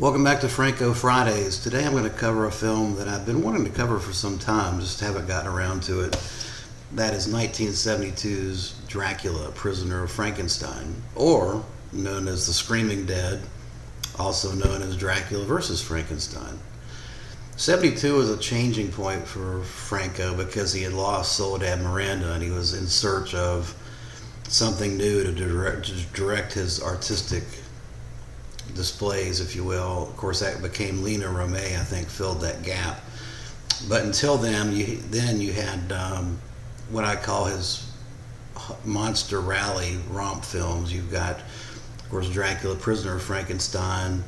Welcome back to Franco Fridays. Today I'm going to cover a film that I've been wanting to cover for some time, just haven't gotten around to it. That is 1972's Dracula, Prisoner of Frankenstein, or known as The Screaming Dead, also known as Dracula versus Frankenstein. 72 was a changing point for Franco because he had lost Soledad Miranda and he was in search of something new to direct his artistic displays, if you will. Of course, that became Lena Romay, I think, filled that gap. But until then, you had what I call his monster rally romp films. You've got, of course, Dracula, Prisoner of Frankenstein,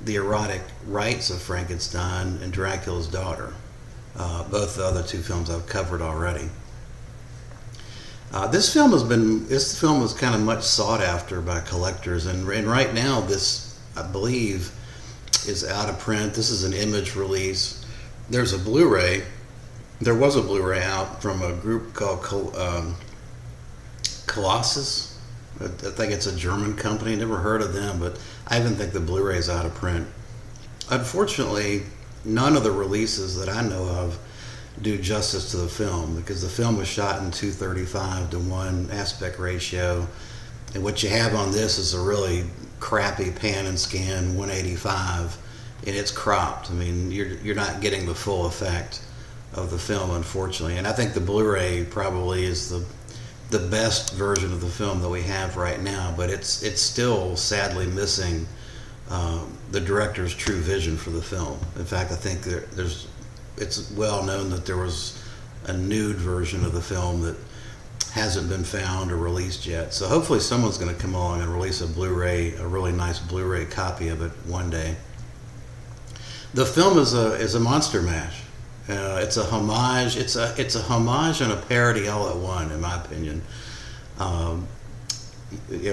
The Erotic Rites of Frankenstein, and Dracula's Daughter. Both the other two films I've covered already. This film was kind of much sought after by collectors, and right now this, I believe, is out of print. This is an image release. There's a Blu-ray. There was a Blu-ray out from a group called Colossus. I think it's a German company. Never heard of them, but I even think the Blu-ray is out of print. Unfortunately, none of the releases that I know of do justice to the film, because the film was shot in 2:35:1 aspect ratio, and what you have on this is a really crappy pan and scan 185, and it's cropped. I mean, you're not getting the full effect of the film, unfortunately. And I think the Blu-ray probably is the best version of the film that we have right now, but it's still sadly missing the director's true vision for the film. In fact, I think it's well known that there was a nude version of the film that hasn't been found or released yet. So hopefully someone's going to come along and release a Blu-ray, a really nice Blu-ray copy of it one day. The film is a monster mash. It's a homage. It's a homage and a parody all at one, in my opinion.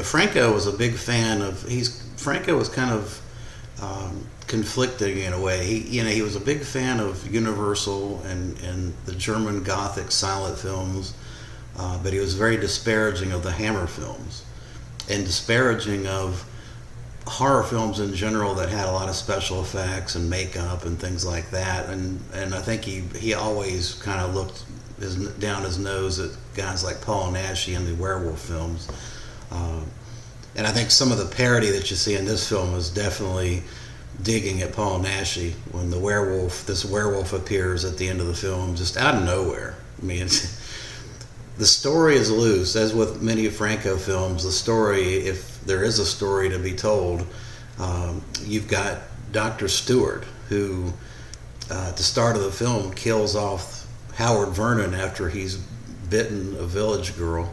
Franco was a big fan of. Franco was kind of conflicting in a way. He was a big fan of Universal and the German Gothic silent films, but he was very disparaging of the Hammer films and disparaging of horror films in general that had a lot of special effects and makeup and things like that. And I think he always kind of looked down his nose at guys like Paul Naschy in the werewolf films. And I think some of the parody that you see in this film is definitely digging at Paul Naschy when this werewolf appears at the end of the film just out of nowhere. I mean, the story is loose, as with many of Franco films. The story, if there is a story to be told, you've got Dr. Stewart, who at the start of the film kills off Howard Vernon after he's bitten a village girl.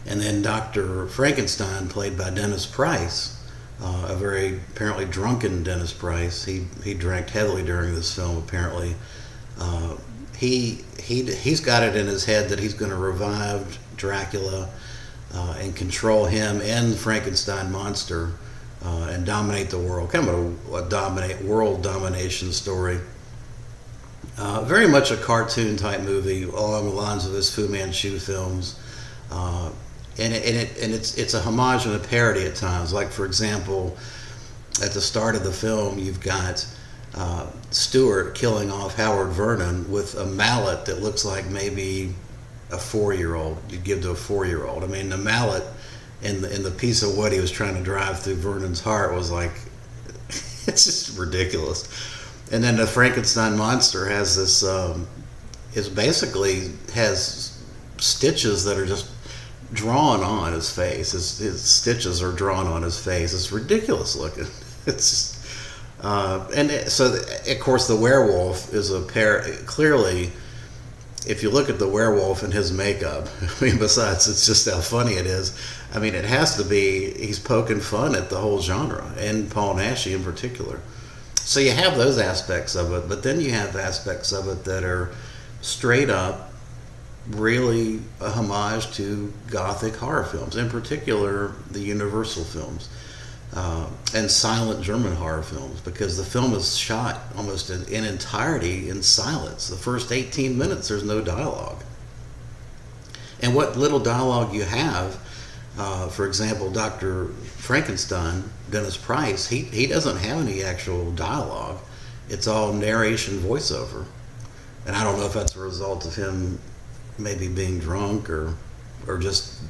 And then Dr. Frankenstein, played by Dennis Price, a very apparently drunken Dennis Price. He drank heavily during this film, apparently. He's got it in his head that he's going to revive Dracula and control him and the Frankenstein monster and dominate the world. Kind of a world domination story. Very much a cartoon type movie along the lines of his Fu Manchu films. And it's a homage and a parody at times. Like, for example, at the start of the film, you've got Stewart killing off Howard Vernon with a mallet that looks like maybe a 4-year-old you'd give to a 4-year-old. I mean, the mallet and the piece of wood he was trying to drive through Vernon's heart was like, it's just ridiculous. And then the Frankenstein monster has this, has stitches that are just drawn on his face. His stitches are drawn on his face. It's ridiculous looking. It's just, so of course the werewolf is clearly, if you look at the werewolf and his makeup, I mean, besides it's just how funny it is, I mean, it has to be, he's poking fun at the whole genre, and Paul Naschy in particular. So you have those aspects of it, but then you have aspects of it that are straight up really a homage to Gothic horror films, in particular the Universal films, and silent German horror films, because the film is shot almost in entirety in silence. The first 18 minutes, there's no dialogue. And what little dialogue you have, For example, Dr. Frankenstein, Dennis Price, he doesn't have any actual dialogue. It's all narration voiceover. And I don't know if that's a result of him maybe being drunk or just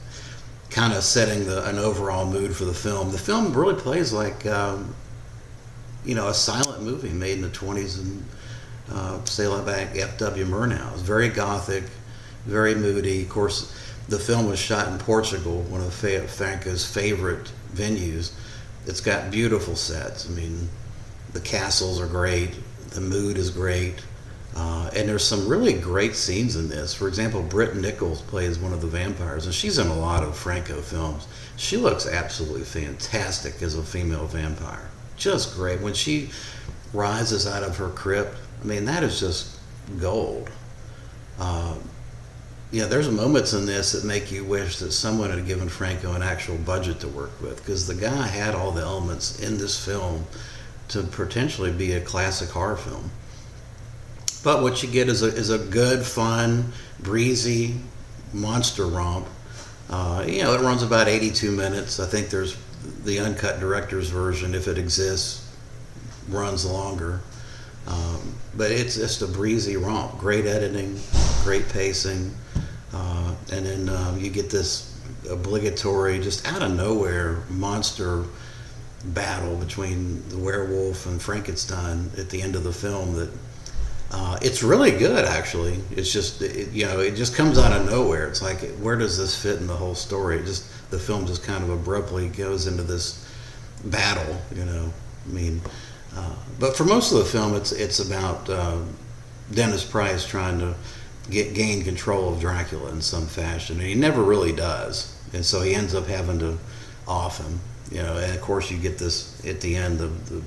kind of setting an overall mood for the film. The film really plays like a silent movie made in the 20s and say like back F.W. Murnau. It's very gothic, very moody. Of course, the film was shot in Portugal, one of Franco's favorite venues. It's got beautiful sets. I mean, the castles are great, the mood is great, and there's some really great scenes in this. For example, Britt Nichols plays one of the vampires, and she's in a lot of Franco films. She looks absolutely fantastic as a female vampire. Just great. When she rises out of her crypt, I mean, that is just gold. There's moments in this that make you wish that someone had given Franco an actual budget to work with, because the guy had all the elements in this film to potentially be a classic horror film. But what you get is a good, fun, breezy monster romp. It runs about 82 minutes. I think there's the uncut director's version, if it exists, runs longer. But it's just a breezy romp. Great editing, great pacing. And then you get this obligatory, just out of nowhere, monster battle between the werewolf and Frankenstein at the end of the film. That it's really good, actually. It's just it just comes out of nowhere. It's like, where does this fit in the whole story? The film just kind of abruptly goes into this battle. I mean, but for most of the film, it's about Dennis Price trying to gain control of Dracula in some fashion, and he never really does, and so he ends up having to off him. And of course you get this at the end of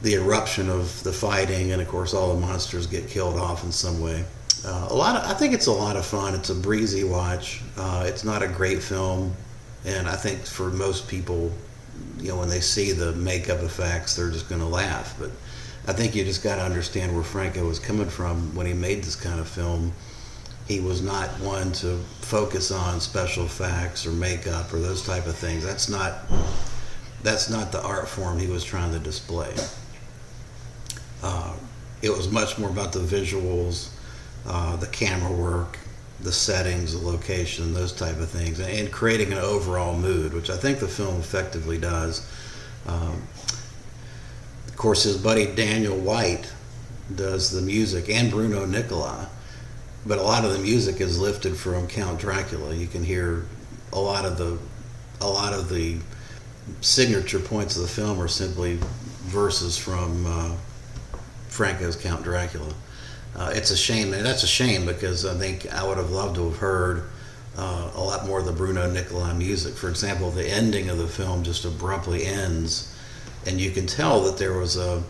the eruption of the fighting, and of course all the monsters get killed off in some way. I think it's a lot of fun. It's a breezy watch. It's not a great film, and I think for most people, when they see the makeup effects, they're just going to laugh. But I think you just got to understand where Franco was coming from when he made this kind of film. He was not one to focus on special effects or makeup or those type of things. That's not the art form he was trying to display. It was much more about the visuals, the camera work, the settings, the location, those type of things, and creating an overall mood, which I think the film effectively does. Of course, his buddy Daniel White does the music, and Bruno Nicolai, but a lot of the music is lifted from Count Dracula. You can hear a lot of the signature points of the film are simply verses from Franco's Count Dracula. It's a shame, and that's a shame, because I think I would have loved to have heard a lot more of the Bruno Nicolai music. For example, the ending of the film just abruptly ends, and you can tell that there was a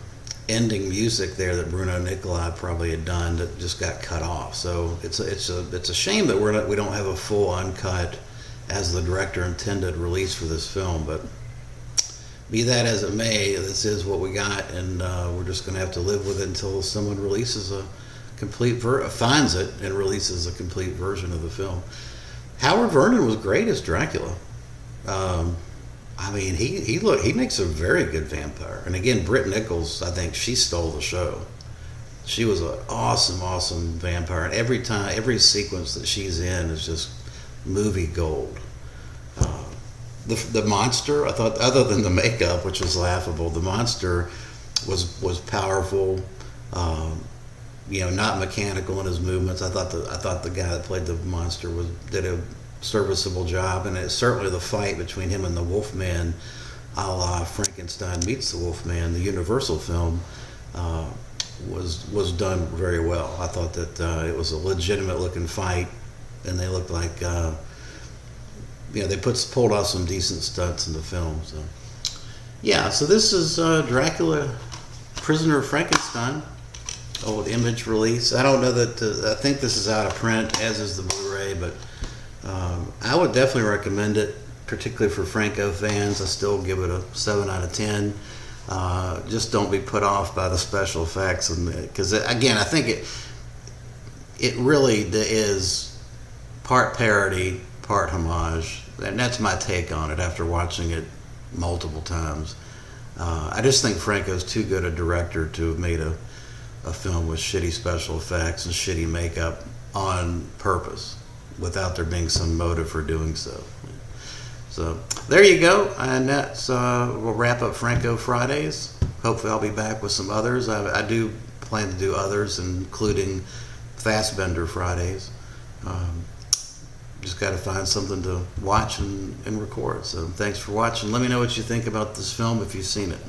ending music there that Bruno Nicolai probably had done that just got cut off. So it's a shame that we don't have a full uncut, as the director intended, release for this film. But be that as it may, this is what we got, and we're just going to have to live with it until someone releases finds it and releases a complete version of the film. Howard Vernon was great as Dracula. I mean, he makes a very good vampire. And again, Britt Nichols, I think she stole the show. She was an awesome vampire, and every sequence that she's in is just movie gold. The monster, I thought, other than the makeup, which was laughable, the monster was powerful. Not mechanical in his movements. I thought the guy that played the monster did a serviceable job, and it's certainly the fight between him and the Wolfman, a la Frankenstein meets the Wolfman, the Universal film, was done very well. I thought that it was a legitimate looking fight, and they looked like they pulled off some decent stunts in the film. So this is Dracula, Prisoner of Frankenstein, old Image release. I don't know that I think this is out of print, as is the Blu-ray, but I wowould definitely recommend it, particularly for Franco fans. I still give it a 7 out of 10. Just don't be put off by the special effects, because again, I think it really is part parody, part homage. And that's my take on it after watching it multiple times. I just think Franco's too good a director to have made a film with shitty special effects and shitty makeup on purpose without there being some motive for doing so. So there you go, and that's we'll wrap up Franco Fridays. Hopefully I'll be back with some others. I do plan to do others, including Fastbender Fridays. Just got to find something to watch and record. So thanks for watching. Let me know what you think about this film if you've seen it.